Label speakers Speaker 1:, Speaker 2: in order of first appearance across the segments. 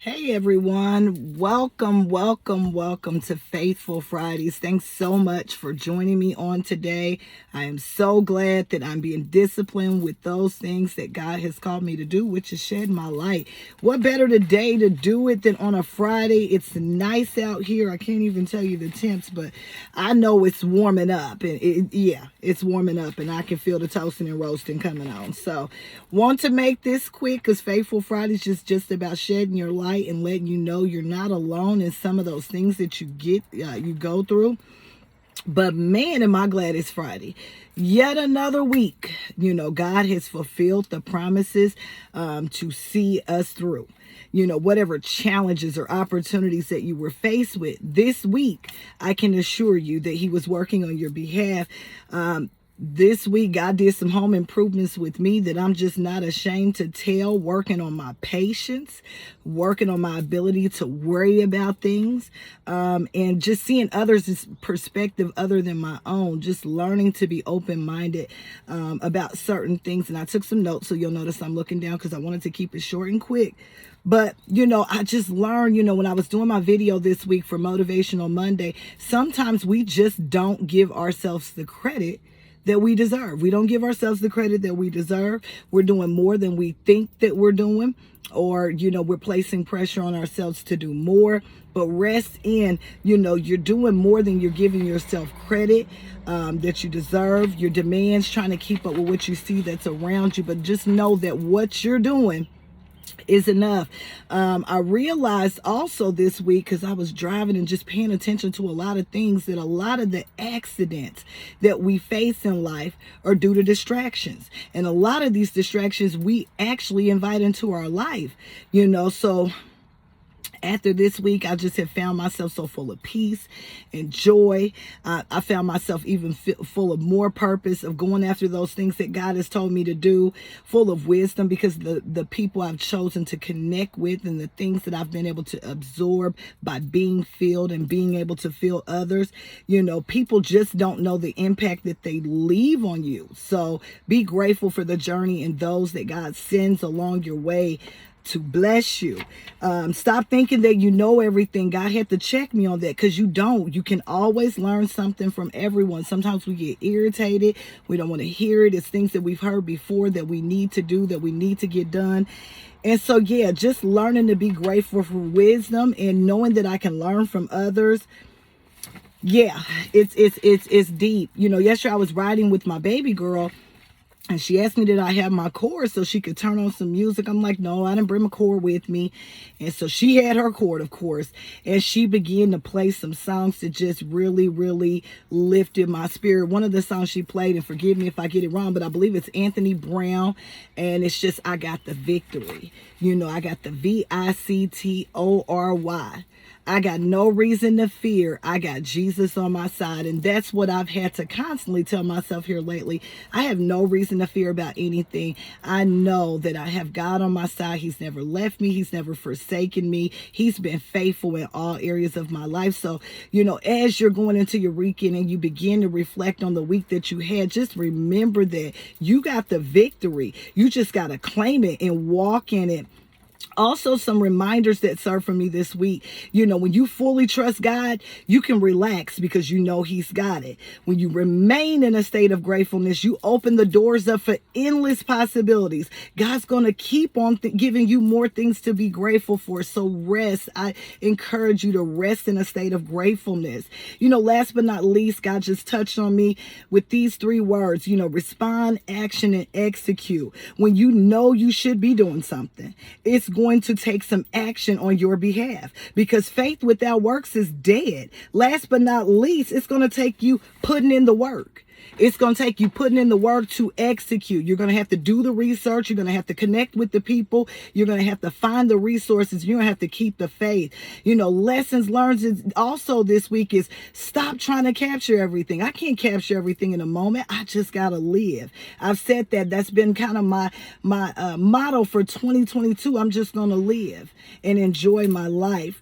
Speaker 1: Hey everyone, welcome to Faithful Fridays. Thanks so much for joining me on today. I am so glad that I'm being disciplined with those things that God has called me to do, which is shed my light. What better today to do it than on a Friday? It's nice out here. I can't even tell you the temps, but I know it's warming up, and it's warming up, and I can feel the toasting and roasting coming on. So, want to make this quick because Faithful Fridays is just about shedding your light and letting you know you're not alone in some of those things that you go through. But man, am I glad it's Friday. Yet another week. God has fulfilled the promises to see us through. Whatever challenges or opportunities that you were faced with this week, I can assure you that He was working on your behalf. This week, God did some home improvements with me that I'm just not ashamed to tell, working on my patience, working on my ability to worry about things, and just seeing others' perspective other than my own, just learning to be open-minded about certain things. And I took some notes, so you'll notice I'm looking down because I wanted to keep it short and quick. But, I just learned, when I was doing my video this week for Motivational Monday, sometimes we just don't give ourselves the credit that we deserve. We don't give ourselves the credit that we deserve. We're doing more than we think that we're doing, or, we're placing pressure on ourselves to do more. But rest in, you're doing more than you're giving yourself credit that you deserve. Your demands, trying to keep up with what you see that's around you. But just know that what you're doing is enough. I realized also this week, because I was driving and just paying attention to a lot of things, that a lot of the accidents that we face in life are due to distractions. And a lot of these distractions we actually invite into our life, so after this week, I just have found myself so full of peace and joy. I found myself even full of more purpose of going after those things that God has told me to do, full of wisdom because the people I've chosen to connect with and the things that I've been able to absorb by being filled and being able to fill others. People just don't know the impact that they leave on you. So be grateful for the journey and those that God sends along your way to bless you. Stop thinking that you know everything. God had to check me on that, because you don't. You can always learn something from everyone. Sometimes we get irritated. We don't want to hear it. It's things that we've heard before that we need to do, that we need to get done. And so, just learning to be grateful for wisdom and knowing that I can learn from others. It's deep. Yesterday I was riding with my baby girl, and she asked me, did I have my cord so she could turn on some music? I'm like, no, I didn't bring my cord with me. And so she had her cord, of course. And she began to play some songs that just really, really lifted my spirit. One of the songs she played, and forgive me if I get it wrong, but I believe it's Anthony Brown. And it's just, I got the victory. I got the Victory. I got no reason to fear. I got Jesus on my side. And that's what I've had to constantly tell myself here lately. I have no reason to fear about anything. I know that I have God on my side. He's never left me. He's never forsaken me. He's been faithful in all areas of my life. So, as you're going into your weekend and you begin to reflect on the week that you had, just remember that you got the victory. You just got to claim it and walk in it. Also, some reminders that serve for me this week. When you fully trust God, you can relax because He's got it. When you remain in a state of gratefulness, you open the doors up for endless possibilities. God's going to keep on giving you more things to be grateful for. So rest. I encourage you to rest in a state of gratefulness. Last but not least, God just touched on me with these 3 words, respond, action, and execute. When you should be doing something, it's going to take some action on your behalf, because faith without works is dead. Last but not least, it's going to take you putting in the work. It's going to take you putting in the work to execute. You're going to have to do the research. You're going to have to connect with the people. You're going to have to find the resources. You're going to have to keep the faith. Lessons learned is also this week is stop trying to capture everything. I can't capture everything in a moment. I just got to live. I've said that. That's been kind of my motto for 2022. I'm just going to live and enjoy my life.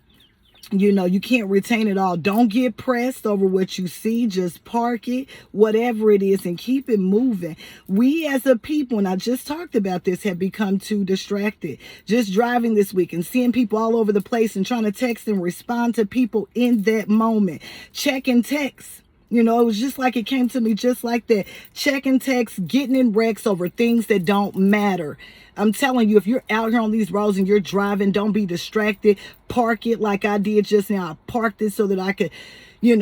Speaker 1: You can't retain it all. Don't get pressed over what you see. Just park it, whatever it is, and keep it moving. We as a people, and I just talked about this, have become too distracted. Just driving this week and seeing people all over the place and trying to text and respond to people in that moment. Checking texts. It was just like it came to me just like that. Checking texts, getting in wrecks over things that don't matter. I'm telling you, if you're out here on these roads and you're driving, don't be distracted. Park it like I did just now. I parked it so that I could,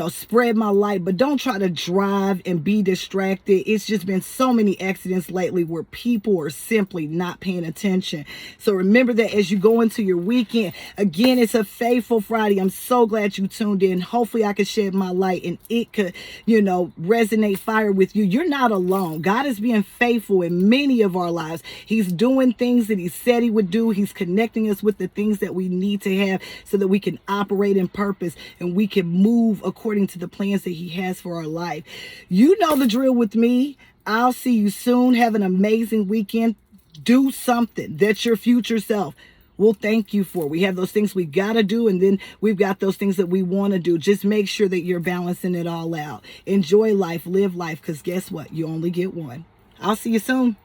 Speaker 1: spread my light. But don't try to drive and be distracted. It's just been so many accidents lately where people are simply not paying attention. So remember that as you go into your weekend. Again, it's a Faithful Friday. I'm so glad you tuned in. Hopefully I could shed my light and it could, resonate fire with you. You're not alone. God is being faithful in many of our lives. He's doing things that he said he would do. He's connecting us with the things that we need to have so that we can operate in purpose and we can move according to the plans that he has for our life. You know the drill with me. I'll see you soon. Have an amazing weekend. Do something that your future self will thank you for. We have those things we got to do, and then we've got those things that we want to do. Just make sure that you're balancing it all out. Enjoy life, live life, because guess what? You only get one. I'll see you soon.